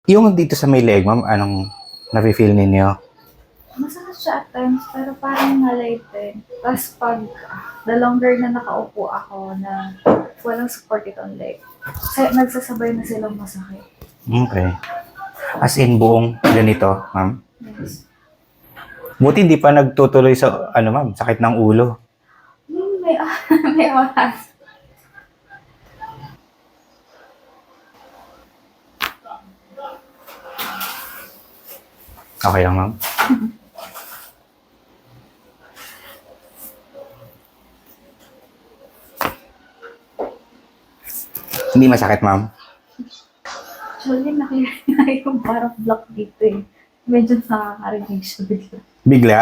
Yung dito sa may leeg, ma'am, anong nafe-feel ninyo? Masakit siya at times, pero parang nalighten. Tapos pag the longer na nakaupo ako na walang support itong leg, nagsasabay na silang masakit. Okay. As in, buong ganito, ma'am? Yes. Buti hindi pa nagtutuloy sa, ma'am, sakit ng ulo. May, may oras. Okay lang, ma'am? Hindi masakit, ma'am? Actually, nakita nga yung parang block dito eh. Medyo nakakarinig siya bigla. Bigla?